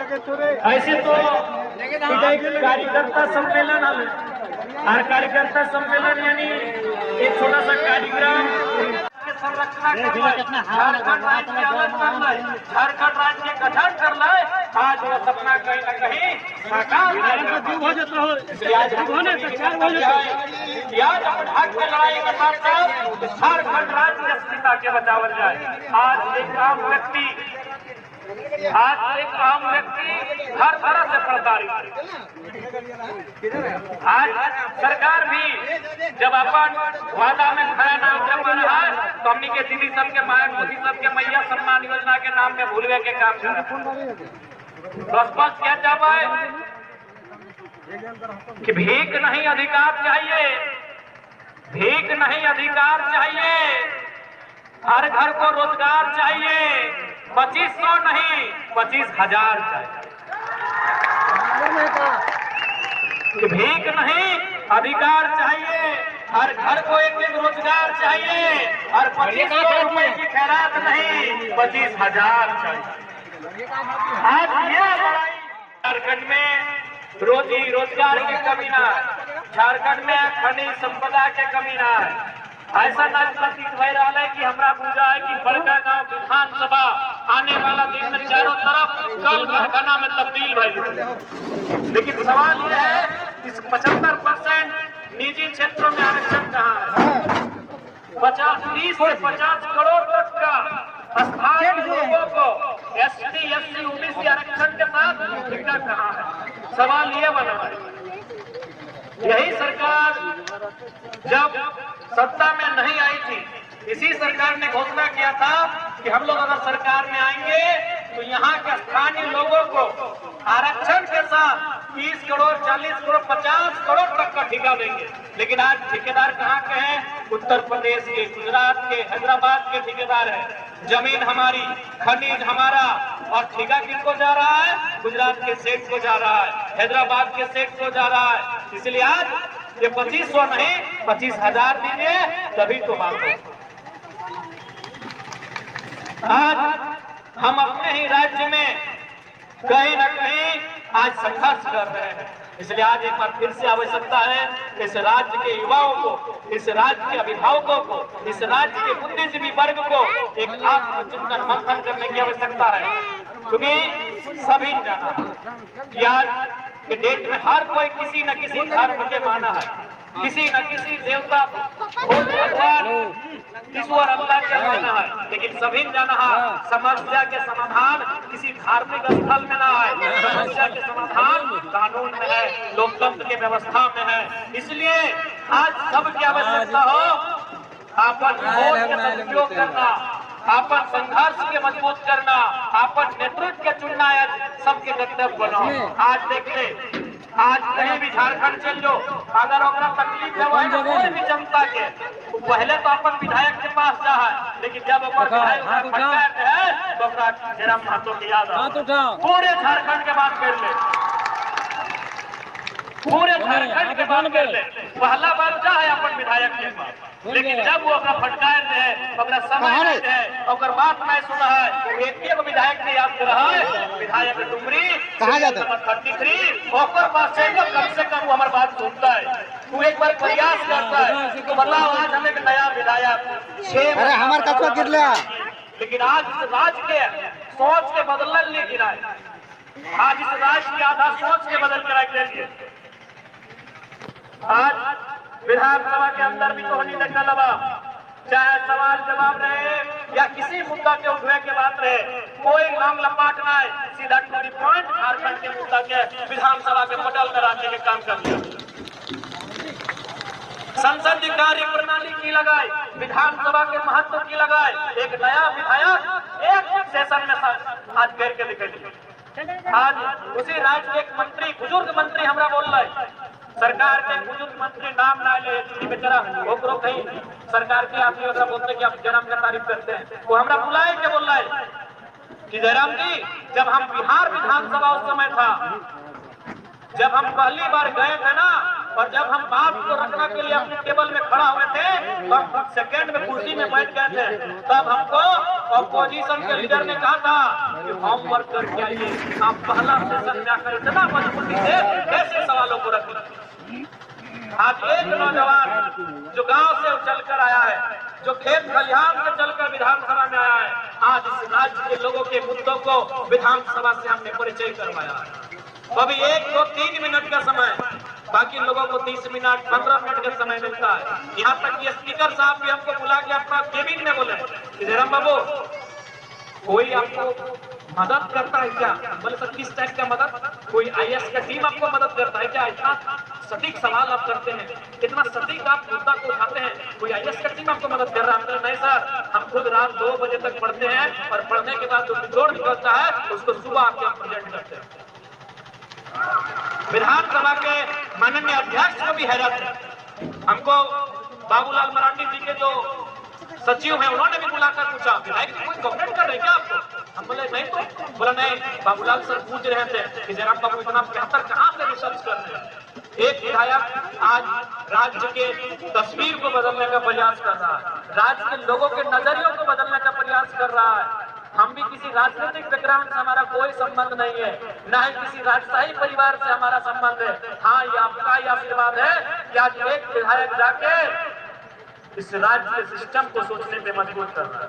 ऐसे तो कार्यकर्ता सम्मेलन और कार्यकर्ता सम्मेलन यानी एक छोटा सा कार्यक्रम संरचना झारखंड राज्य के अलग करना है, झारखंड राज्य के गठन करना है। आज वो सपना कहीं न कहीं साकार हो जाता है। आज अपन हक में लड़ाई के साथ साथ झारखंड राज्य की अस्मिता के बचावल जाए। आज एक आम व्यक्ति हर तरह से प्रताड़ित है। आज सरकार भी जब अपन वादा में खड़ा ना उतर रहा है तो हमनी के दीदी सबके माया मोदी सबके मैया सम्मान योजना के नाम में भूलवे के काम कर रहा है। तो स्पष्ट क्या चाहता है कि भीख नहीं अधिकार चाहिए, भीख नहीं अधिकार चाहिए, हर घर को रोजगार चाहिए, 2500 नहीं 25,000 चाहिए। भीख नहीं अधिकार चाहिए, हर घर को एक रोजगार चाहिए और 2500 रुपए की खैरात नहीं 25,000 चाहिए। आज यह लड़ाई झारखंड में रोजी रोजगार की कमी ना, झारखंड में खनिज संपदा के कमी ना, ऐसा ना प्रतीत हो रहा है कि हमरा पूजा है कि बड़का गांव विधानसभा आने वाला दिन में चारों तरफ कल कारखाना में तब्दील भई। लेकिन सवाल यह है कि 75% निजी क्षेत्रों में आरक्षण कहाँ है? 30 से 50 करोड़ तक का स्थानीय लोगों को एसटी एससी ओबीसी आरक्षण के साथ टिकट कहाँ है? सवाल ये बना है। यही सरकार जब सत्ता में नहीं आई थी, इसी सरकार ने घोषणा किया था कि हम लोग अगर सरकार में आएंगे तो यहाँ के स्थानीय लोगों को आरक्षण के साथ 30 करोड़ 40 करोड़ 50 करोड़ तक का ठेका देंगे। लेकिन आज ठेकेदार कहाँ के हैं? उत्तर प्रदेश के, गुजरात के, हैदराबाद के ठेकेदार हैं। जमीन हमारी, खनिज हमारा और ठेका किसको जा रहा है? गुजरात के सेठ को जा रहा है, हैदराबाद के सेठ को जा रहा है। इसलिए आज ये 2500 नहीं 25,000 दीजिए तभी तो मांगो। आज हम अपने ही राज्य में कहीं न कहीं आज संघर्ष कर रहे हैं। इसलिए आज एक बार फिर से आवश्यकता है इस राज्य के युवाओं को, इस राज्य के अभिभावकों को, इस राज्य के बुद्धिजीवी वर्ग को एक आत्मचिंतन मंथन करने की आवश्यकता है। क्योंकि सभी जाना कि आज के डेट में हर कोई किसी न किसी धर्म के माना है, किसी न किसी देवता भगवान ईश्वर अल्लाह के माना है। लेकिन सभी जाना है समस्या के समाधान किसी धार्मिक स्थल में ना है, समस्या के समाधान कानून में है, लोकतंत्र की व्यवस्था में है। इसलिए आज सबकी आवश्यकता हो आपन वोट के सदुपयोग करना, आपन संघर्ष के मजबूत करना, आपन नेतृत्व के चुनना सबके कर्तव्य बनो। आज देखते आज कहीं भी झारखंड चल जाओ, अगर ओकरा तकलीफ है कोई भी जनता के, तो पहले तो अपन विधायक के पास जा है, लेकिन जब विधायक है तो जयराम महतो की याद पूरे झारखंड के बात कर ले, पूरे झारखंड के बात कर ले। पहला बार जा है अपन विधायक के पास, लेकिन जब वो अपना फटकार है, अपना समय है, और बात मैं सुना है एक विधायक ने याद करा है, विधायक डुमरी कहाँ जाता है 33 और पास से कम वो हमारी बात सुनता है। तू एक बार प्रयास करता है तो बदलाव आज हमें नया विधायक हमारे कस्बा गिर लिया, लेकिन आज इस राज्य के सोच के बदलने नहीं गिरा है। आज इस राज्य की आधा सोच के बदल के रख देंगे। आज विधानसभा के अंदर भी तो नहीं देखा लगा, चाहे सवाल जवाब रहे या किसी मुद्दा के उठने के बात रहे, कोई नाम लपाट ना है, सीधा टू द पॉइंट झारखंड के मुद्दा के विधानसभा के पटल में रखने के काम कर दिया। संसद की कार्य प्रणाली की लगाए, विधानसभा के महत्व की लगाए, एक नया विधायक एक सेशन में आज कर के दिखाई। आज उसी राज्य के एक मंत्री, बुजुर्ग मंत्री हमरा बोल रहा है, सरकार के बुजुर्ग मंत्री नाम ना ले बेचारा ओकरो कहीं सरकार के आदमी अगर बोलते कि आप जयराम का तारीफ करते हैं, वो हमरा बुलाए के बोल रहा है कि जयराम जी जब हम बिहार विधानसभा उस समय था, जब हम पहली बार गए थे ना और जब हम बात को रखने के लिए अपने टेबल में खड़ा हुए थे तो हम सेकंड में कुर्सी में बैठ गए थे, तब हमको ऑपोजिशन के लीडर ने कहा था कि होमवर्क करके आइए, आप पहला सेशन में आकर इतना मजबूती से कैसे सवालों को रखें। आज एक नौजवान जो गांव से चलकर आया है, जो खेत खलिहान से चलकर विधानसभा में आया है, आज इस राज्य के लोगों के मुद्दों को विधानसभा से हमने परिचय करवाया है। अभी 1, 2, 3 मिनट का समय, बाकी लोगों को 30 मिनट 15 मिनट का समय मिलता है। यहाँ तक कि स्पीकर साहब भी हमको बुला के अपना केबिन में बोले, जयराम बाबू कोई आपको मदद करता है क्या? बोले सर किस टाइप का मदद? कोई आईएएस का टीम आपको मदद करता है क्या? इतना सटीक सवाल आप करते हैं, इतना सटीक आप मुद्दा को उठाते हैं, कोई आईएएस का टीम आपको मदद कर रहा है? नहीं सर, हम खुद रात 2 बजे तक पढ़ते हैं और पढ़ने के बाद जो निचोड़ निकलता है उसको सुबह आके हम प्रेजेंट करते हैं। विधानसभा के माननीय अध्यक्ष को भी हैरत है। हमको बाबूलाल मरांडी जी के जो सचिव है उन्होंने भी बुलाकर पूछा विधायक कोई कंप्लेंट कर रहे क्या आपको? हम बोले नहीं, तो बोला नहीं, बाबूलाल सर पूछ रहे थे कि जयराम बाबू इतना बेहतर कहाँ से रिसर्च कर रहे हैं। एक विधायक आज राज्य के तस्वीर को बदलने का प्रयास कर रहा है, राज्य के लोगों के नजरियों को बदलने का प्रयास कर रहा है। हम भी किसी राजनीतिक बैकग्राउंड से हमारा कोई संबंध नहीं है, न ही किसी राजशाही परिवार से हमारा संबंध है। हाँ, ये आपका ही आशीर्वाद है कि आज एक विधायक जाके इस राज्य के सिस्टम को सोचने पे मजबूर कर रहा है।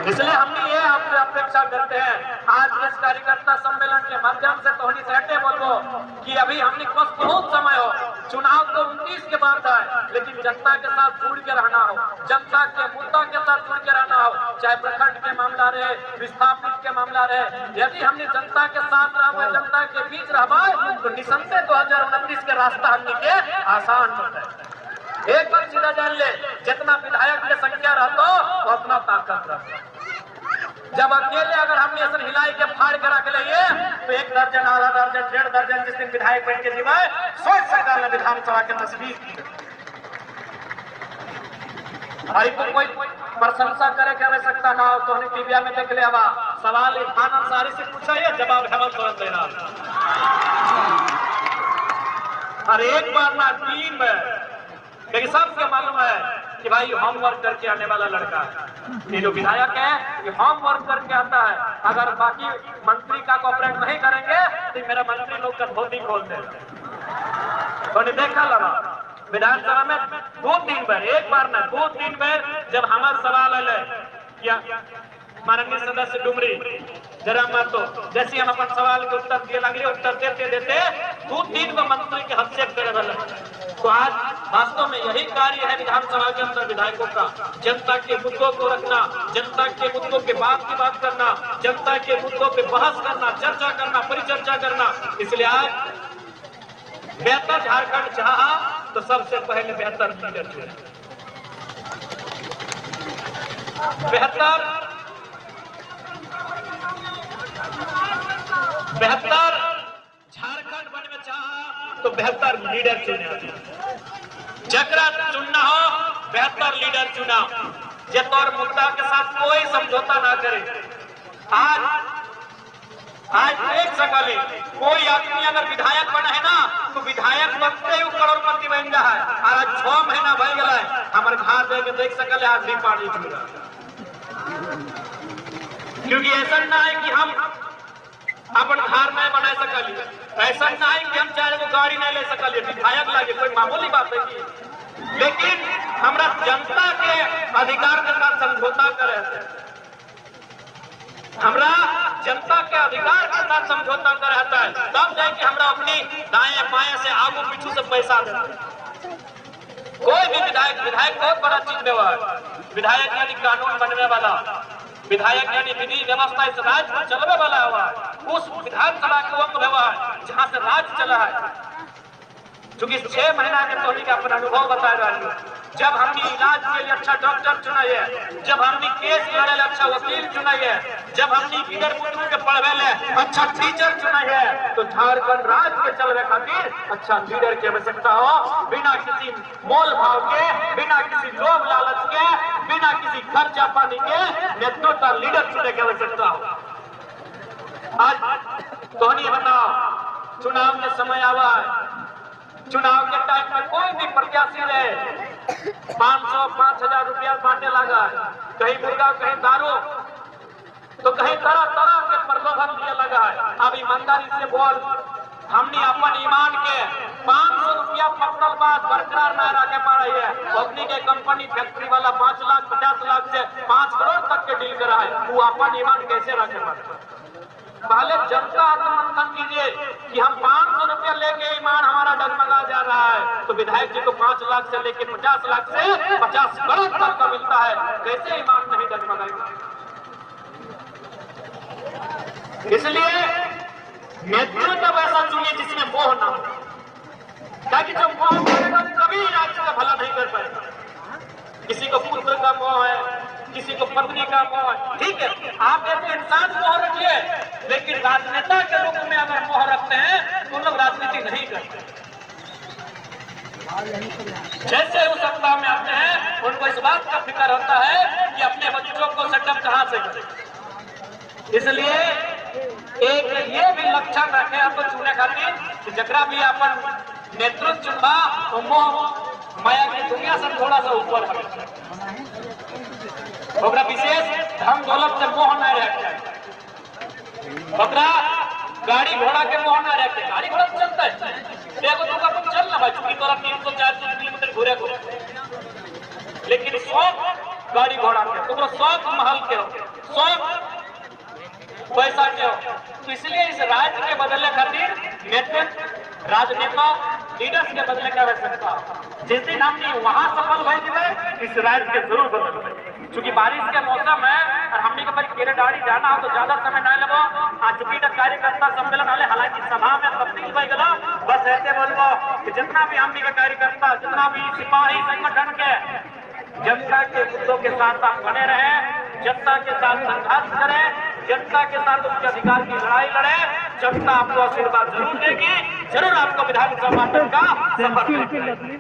इसलिए हम ये आपसे अपेक्षा करते हैं आज इस कार्यकर्ता सम्मेलन के माध्यम से तोहनी से हटे बोलो कि अभी हमने पास बहुत समय हो, चुनाव तो 29 के बाद है, लेकिन जनता के साथ जुड़ के रहना हो, जनता के मुद्दा के साथ जुड़ के रहना हो, चाहे प्रखंड के मामला रहे, विस्थापित के मामला रहे। यदि हमने जनता के साथ रहा, जनता के बीच रहा तो निसंदेह 2029 के रास्ता हमने के आसान होता है। एक बार सीधा जान ले, जितना विधायक की संख्या रहता हो उतना ताकत रहता। जब अकेले अगर हमने ऐसा हिलाई के फाड़ के रख लिए तो 1 दर्जन, आधा दर्जन, 1.5 दर्जन जिस दिन विधायक बन के जीवा सोच सरकार ने विधानसभा के तस्वीर भाई को कोई प्रशंसा करे की आवश्यकता ना हो। तो हमने टीवी में देख लिया सवाल खान अंसारी से पूछा है, जवाब हेमंत सोरेन दे रहा। और एक बार ना टीम में लेकिन सबको मालूम है कि भाई होमवर्क करके आने वाला लड़का है। ये जो विधायक है ये होमवर्क करके आता है। अगर बाकी मंत्री का कोऑपरेट नहीं करेंगे तो मेरा मंत्री लोग का धोती खोल देगा। तो देखा लगा विधानसभा में 2-3 बार, एक बार ना 2-3 बार जब हमारा सवाल आए क्या माननीय सदस्य डुमरी जयराम महतो जैसे हम अपन सवाल के उत्तर दिए लगे, उत्तर देते देते 2-3 को मंत्री के हस्तक्षेप करे वाले। तो आज वास्तव में यही कार्य है विधानसभा के अंदर विधायकों का, जनता के मुद्दों को रखना, जनता के मुद्दों के बात की बात करना, जनता के मुद्दों पे बहस करना, चर्चा करना, परिचर्चा करना। इसलिए आज बेहतर झारखंड चाहा तो सबसे पहले बेहतर लीडर चुने, बेहतर झारखंड बनने चाहा तो बेहतर लीडर चुने। जकरा चुनना हो बेहतर लीडर चुना, जे तौर मुद्दा के साथ कोई समझौता ना करे। आज एक सकले कोई आदमी अगर विधायक बना है ना तो विधायक बनते ही करोड़पति बन जा है। आज 6 महीना भय गया है, हमारे घर देके देख सकले आज भी पानी चुना। क्योंकि ऐसा ना है कि हम अपन घर में बना सकली, ऐसा ना है कि हम 4 गाड़ी नहीं ले सकली, विधायक लगे कोई मामूली बात है कि। लेकिन हमरा जनता के अधिकार के साथ समझौता करे, हमरा जनता के अधिकार के साथ समझौता कर रहता है, तब जाके हमरा अपनी दाएं बाएं से आगू पीछू से पैसा देता है। कोई भी विधायक बहुत बड़ा चीज व्यवहार, विधायक यानी कानून बनने वाला, विधायक यानी विधि व्यवस्था इस राज्य में चलने वाला हुआ, उस विधानसभा के वक्त व्यवहार जहाँ से राज्य चला है। क्योंकि 6 महीना के तोहनी का अपना अनुभव बता रहा है। जब हमने इलाज के लिए अच्छा डॉक्टर चुना है, जब हमने केस लड़े अच्छा वकील चुना है, जब हमने लीडर बुजुर्ग के पढ़वे ले अच्छा टीचर चुना है, तो झारखंड राज्य के चलने खातिर अच्छा लीडर की आवश्यकता हो। बिना किसी मोल भाव के, बिना किसी लोभ लालच के, बिना किसी खर्चा पानी के नेतृत्व लीडर चुने की आवश्यकता हो। आज तोहनी बताओ चुनाव में समय आवा है, चुनाव के टाइम में कोई भी प्रत्याशी रहे 500 5,000 रुपया बांटने लगा है, कहीं मुर्गा कहीं दारू, तो कहीं तरह तरह के प्रलोभन दिए लगा है। अब ईमानदारी से बोल, हमने अपन ईमान के 500 रुपया पकड़ल बात बरकरार न रखे पा रही है। अपनी के कंपनी फैक्ट्री वाला 5 लाख 50 लाख से 5 करोड़ तक के डील करा है, वो अपन ईमान कैसे रखे पाते? पहले जनता आत्ममंथन कीजिए कि हम 500 रुपया लेके ईमान हमारा डगमगा जा रहा है, तो विधायक जी को 5 लाख से लेके 50 लाख से 50 करोड़ तक का मिलता है, कैसे ईमान नहीं डगमगाएगा? इसलिए नेतृत्व ऐसा चुनिए जिसमें मोह ना हो, ताकि जब मोह करेगा कभी राज्य का भला नहीं कर पाएगा। किसी को पुत्र का मोह है, किसी को पत्नी का मोह है, ठीक है, आप ऐसे इंसान मोह रखिए, लेकिन राजनेता के रूप में अगर मोह रखते हैं तो लोग राजनीति नहीं करते। जैसे वो सत्ता में आते हैं उनको इस बात का फिक्र होता है कि अपने बच्चों को सेटअप कहां से करें। इसलिए एक ये भी लक्षण रखे आपको चुने खातिर कि जकरा भी अपन नेतृत्व चुनबा तो मोह माया की दुनिया से थोड़ा सा ऊपर है, ओकरा विशेष धन दौलत से मोह न रखे, ओकरा गाड़ी घोड़ा के मोह न रखे। गाड़ी घोड़ा चलता है, देखो तो का तुम चल ना भाई, चूंकि तोरा 300-400 किलोमीटर घूरे को, लेकिन शौक गाड़ी घोड़ा के, तो शौक महल के हो, शौक पैसा के हो। तो इसलिए इस राज्य के बदलने खातिर नेतृत्व, राजनेता, लीडर्स के बदलने की आवश्यकता। जिस दिन हम वहां सफल भइले इस राज्य के जरूर बदल, क्योंकि बारिश के मौसम है और हमने के भाई केरेडाड़ी जाना हो तो ज्यादा समय न लगो। आज भी कार्यकर्ता सम्मेलन वाले हालांकि सभा में तब्दील हो गया, बस ऐसे बोलबो कि जितना भी हमने के कार्यकर्ता, जितना भी सिपाही संगठन के जनता के मुद्दों के साथ आप बने रहे, जनता के साथ संघर्ष करें, जनता के साथ उनके अधिकार की लड़ाई लड़े, जनता आपको आशीर्वाद जरूर देगी, जरूर आपको विधानसभा का सफर देगी।